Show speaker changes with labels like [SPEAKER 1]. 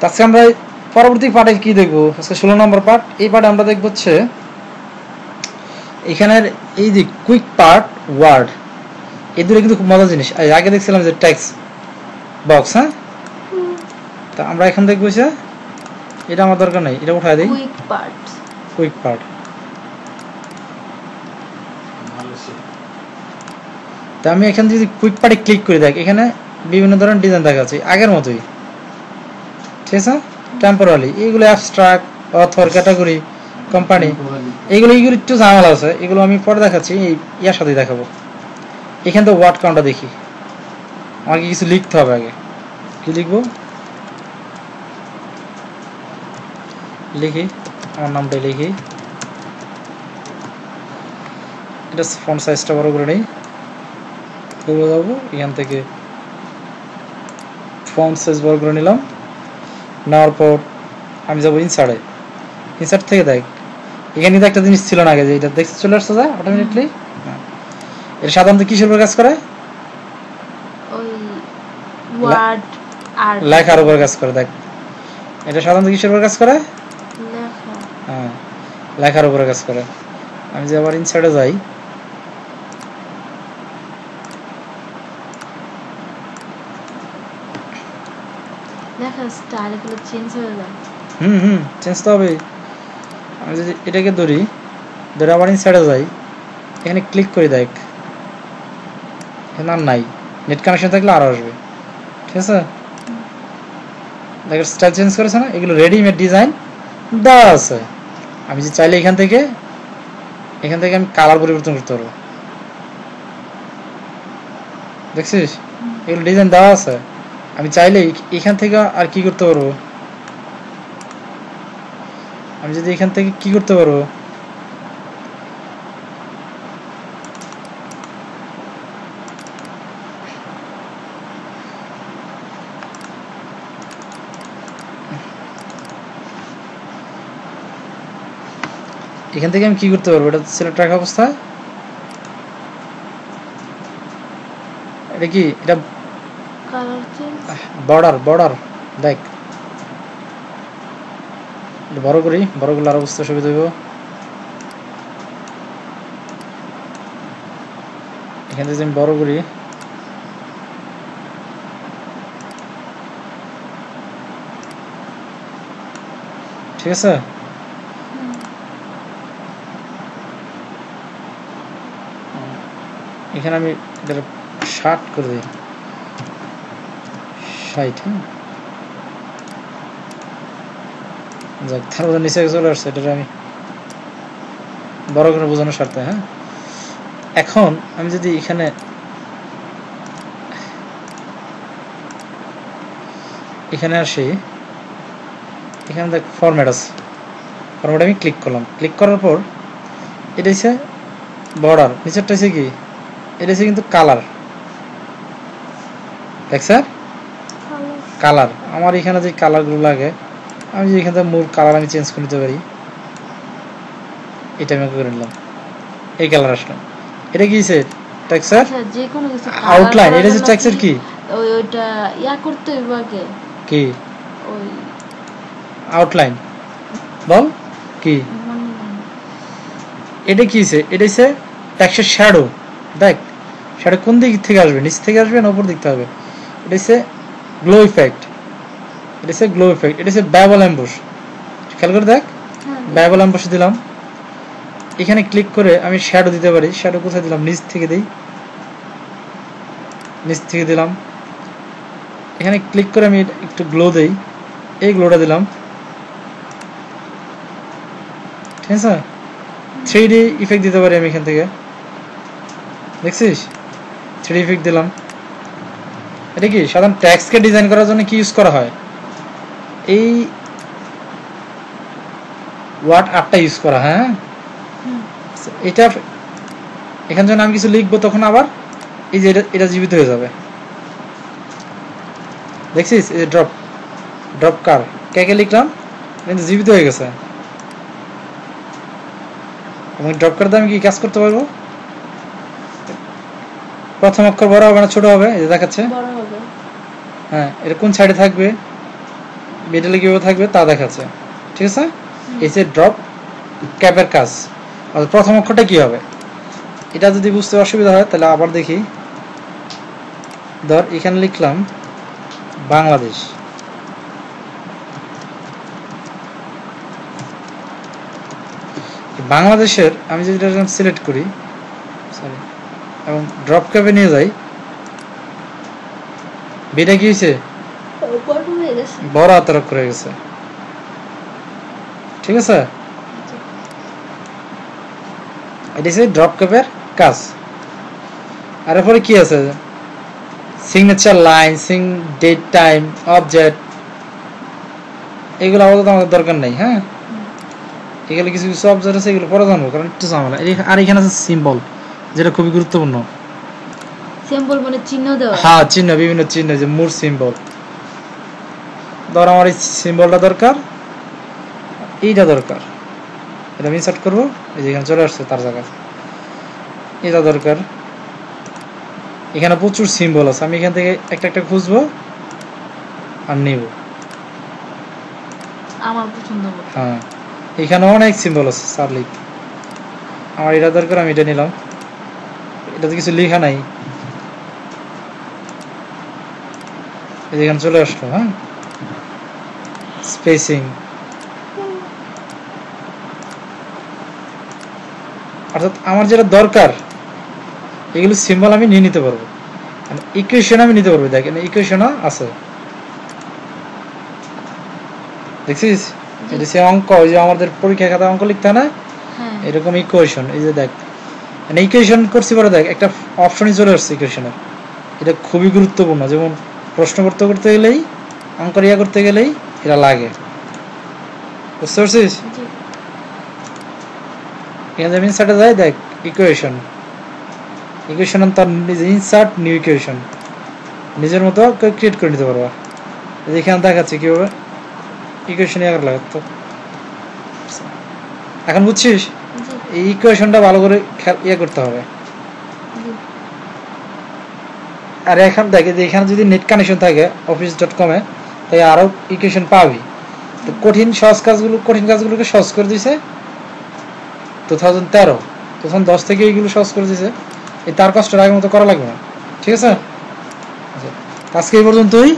[SPEAKER 1] আজকে আমরা পরবর্তী পার্টে কি দেখব? আজকে 16 নম্বর পার্ট। এই পার্টে আমরা দেখব হচ্ছে এখানের এই যে কুইক পার্ট ওয়ার্ড, এই দুটো কিন্তু খুব মজার জিনিস। আগে দেখছিলাম যে টেক্সট বক্স, হ্যাঁ, তা আমরা এখন দেখব যে এটা আমার দরকার নাই, এটা উঠায় দেই। কুইক পার্ট তা আমি এখান থেকে কুইক পার্টে ক্লিক করে দেখ, এখানে বিভিন্ন ধরনের ডিজাইন দেখা যাচ্ছে আগের মতোই, ঠিক আছে। টেম্পোরারি এইগুলো অ্যাবস্ট্রাক্ট, অথর, ক্যাটাগরি, কোম্পানি, এইগুলো একটু ঝামেলা আছে, এগুলো আমি পরে দেখাচ্ছি, এই ইয়ার সাথেই দেখাবো। এখান থেকে ওয়ার্ড কাউন্টটা দেখি, আমাকে কিছু লিখতে হবে আগে। কি লিখবো? লিখি আমার নামটাই লিখি। এটা ফন্ট সাইজটা বড় করে নেই, করে যাবো এখান থেকে ফন্ট সাইজ বড় করে নিলাম। নেওয়ার পর আমি যাবো ইনসার্টে। ইনসার্ট থেকে দেখ এখানে কিন্তু একটা জিনিস ছিল না আগে, যে এটা দেখতে চলে আসছে যা অটোমেটিকলি। এটা সাধারণত কিসের উপর কাজ করে? লেখার উপর কাজ করে। দেখ এটা সাধারণত কিসের উপর কাজ করে? হ্যাঁ, লেখার উপরে কাজ করে। আমি যে আবার ইনসার্টে যাই, চেঞ্জ তো হবে। আমি যদি এটাকে ধরি, ধরে আবার ইনসার্টে যাই, এখানে ক্লিক করে দেখ, এখানে আর নাই, নেট কানেকশন থাকলে আরো আসবে, ঠিক আছে। দেখ স্টাইল চেঞ্জ করেছে না, এগুলো রেডিমেড ডিজাইন দেওয়া আছে। আমি যে চাইলে এখান থেকে আমি কালার পরিবর্তন করতে পারবো, দেখছিস এগুলো ডিজাইন দেওয়া আছে। আমি চাইলে এখান থেকে আর কি করতে পারবো, আমি যদি এখান থেকে কি করতে পারবো, এখান থেকে আমি কি করতে পারবো, এটা সিলেক্ট রাখা অবস্থায়, এটা কি, এটা বর্ডার দেখ, বড় করি, বড় করলে আরো বুঝতে সুবিধা হইব। এখান থেকে আমি বড় করি, ঠিক আছে। এখানে আমি এটা 60 করে দিই, 60, হ্যাঁ, যাক তার মধ্যে নিচে চলে আসছে, এটা আমি বড় করে বোঝানোর স্বার্থে। হ্যাঁ, এখন আমি যদি এখানে আসি, এখানে দেখ ফরম্যাট আছে, ফরম্যাট আমি ক্লিক করলাম। ক্লিক করার পর এটা হচ্ছে বর্ডার, নিচেরটা হচ্ছে কি, এটা হচ্ছে কিন্তু কালার, দেখ স্যার কালার। আমার এখানে যে কালারগুলো লাগে, আমি যে এখান থেকে মূল কালার আমি চেঞ্জ করে নিতে পারি, এটা আমি করে নিলাম, এই কালার আসলো। এটা কি স্যার? Texture outline. এটা হচ্ছে টেক্সচার কি,
[SPEAKER 2] ওইটা ইয়া করতে হইব আগে,
[SPEAKER 1] কি
[SPEAKER 2] ওই
[SPEAKER 1] আউটলাইন বল কি, এটা কি স্যার? এটা হচ্ছে টেক্সচার শ্যাডো। দেখ শ্যাডো কোন দিক থেকে আসবে, নিচ থেকে আসবে না উপর দিকতে হবে। এটা হচ্ছে গ্লো ইফেক্ট, এটা হচ্ছে গ্লো ইফেক্ট। এটা হচ্ছে ব্যাবল অ্যাম্বুশ, খেয়াল করে দেখ, ব্যাবল অ্যাম্বুশ দিলাম। এখানে ক্লিক করে আমি শ্যাডো দিতে পারি। শ্যাডো কোথায় দিলাম? নিচ থেকে দিই, নিচ থেকে দিলাম। এখানে ক্লিক করে আমি একটু গ্লো দেই, এই গ্লোটা দিলাম, ঠিক আছে। 3D ইফেক্ট দিতে পারি আমি এখান থেকে, দেখছিস 3D ইফেক্ট দিলাম। এটা কি সাধারণ টেক্সটকে ডিজাইন করার জন্য কি ইউজ করা হয়? এই ওয়ার্ড আর্টটা ইউজ করা। হ্যাঁ, এটা এখানে যখন আমি কিছু লিখবো তখন আবার এই যে এটা জীবিত হয়ে যাবে, দেখছিস এই যে ড্রপ কার কে লিখলাম কিন্তু জীবিত হয়ে গেছে। এবং ড্রপ কার দিয়ে আমি কি কাজ করতে পারবো? প্রথম অক্ষর বড় হবে না ছোট হবে? এই যে দেখাচ্ছে,
[SPEAKER 2] বড় হবে।
[SPEAKER 1] হ্যাঁ, এটা কোন সাইডে থাকবে? মিডলে কিভাবে থাকবে তা দেখাচ্ছে, ঠিক আছে। এই যে ড্রপ ক্যাপের কাজ, আর প্রথম অক্ষরটা কি হবে এটা যদি বুঝতে অসুবিধা হয় তাহলে আবার দেখি। ধর এখানে লিখলাম বাংলাদেশ, বাংলাদেশের আমি যদি এটা সিলেক্ট করি সরি এবং ড্রপ ক্যাপে নিয়ে যাই, বিটা কি হয়েছে
[SPEAKER 2] বড় হয়ে গেছে।
[SPEAKER 1] বড় আকার করে গেছে, ঠিক আছে। এটা হচ্ছে ড্রপ ক্যাপের কাজ। আর এরপরে কি আছে, signature line, date time, object, এগুলো আপাতত আমাদের দরকার নেই। হ্যাঁ, এগুলো কিছু কিছু অবজেক্ট আছে, এগুলো পরে জানবো কারণ একটু ঝামেলা। আর এখানে আছে সিম্বল, যেটা খুবই গুরুত্বপূর্ণ।
[SPEAKER 2] সিম্বল মানে চিহ্ন দেওয়া।
[SPEAKER 1] হ্যাঁ, চিহ্ন, বিভিন্ন চিহ্ন, যে মূল সিম্বল। ধর আমার এই সিম্বলটা দরকার, এইটা দরকার, এটা আমি ইনসার্ট করবো, এই যে এখানে চলে আসছে তার জায়গা। এটা দরকার, এখানে প্রচুর সিম্বল আছে, আমি এখান থেকে একটা একটা খুঁজবো আর নিব।
[SPEAKER 2] আমার পছন্দ মতো।
[SPEAKER 1] হ্যাঁ, এখানে অনেক সিম্বল আছে সারলিক, আমার এটা দরকার, আমি এটা নিলাম। এটাতে কিছু লেখা নাই, এখানে চলে আসলো। হ্যাঁ, স্পেসিং, অর্থাৎ আমার যেটা দরকার এগুলো সিম্বল আমি নিয়ে নিতে পারবো, ইকুয়েশন আমি নিতে পারবো। দেখেন ইকুয়েশনও আছে, দেখছিস? এটা সে অঙ্ক, ওই যে আমাদের পরীক্ষা খাতা অঙ্ক লিখতে হয় না, এরকম ইকুয়েশন। এই যে দেখ ইকুয়েশন করছি, পরে দেখ একটা অপশনই চলে আসছে ইকুয়েশনের। এটা খুবই গুরুত্বপূর্ণ, যেমন প্রশ্ন করতে গেলেই, অঙ্ক ইয়া করতে গেলেই এটা লাগে, বুঝতে পারছিস? এখানে আমি ইনসার্টে যাই, দেখ ইকুয়েশন, ইকুয়েশন তার নিজে ইনসার্ট নিউ ইকুয়েশন নিজের মতো ক্রিয়েট করে নিতে পারবা। এখানে দেখাচ্ছি কিভাবে ইকুয়েশন ইয়া করে লাগাতো। এখন বুঝছিস? এই ইকুয়েশনটা ভালো করে ইয়ে করতে হবে। আর এখন দেখে যে এখানে যদি নেট কানেকশন থাকে office.com এ, তাই আরো ইকুয়েশন পাবি। তো কঠিন কাজগুলোকে সহজ করে দিয়েছে 2013, তখন 10 থেকে এইগুলো সহজ করে দিয়েছে। এই তার কষ্ট আগের মতো করা লাগবে না, ঠিক আছে? আজকে এই পর্যন্তই।